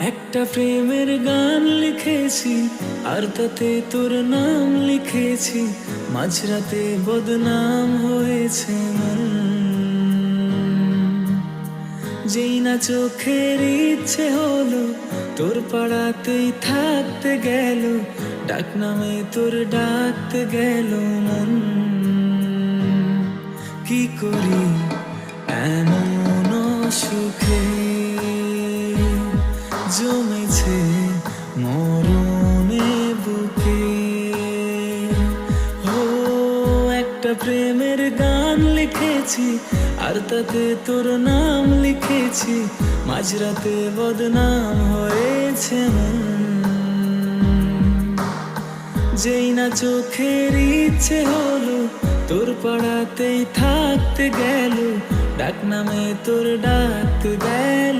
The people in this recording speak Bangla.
একটা প্রেমের গান লিখেছি আর তাতে তোর নাম লিখেছি, মাঝরাতে বদনাম হয়েছে মন। যেই না চোখের ইচ্ছে হলো তোর পাড়াতেই থাকতে গেল, ডাক নামে তোর ডাকতে গেল মন। কি করি এমন সুখে জমেছে মরণে বুকে। ও একটা প্রেমের গান লিখেছি আর তাতে তোর নাম লিখেছি, মাঝরাতে বদনাম হয়েছে মন। যেই না চোখের ইচ্ছে হলো তোর পাড়াতেই থাকতে গেল, ডাক নামে তোর ডাকতে গেল।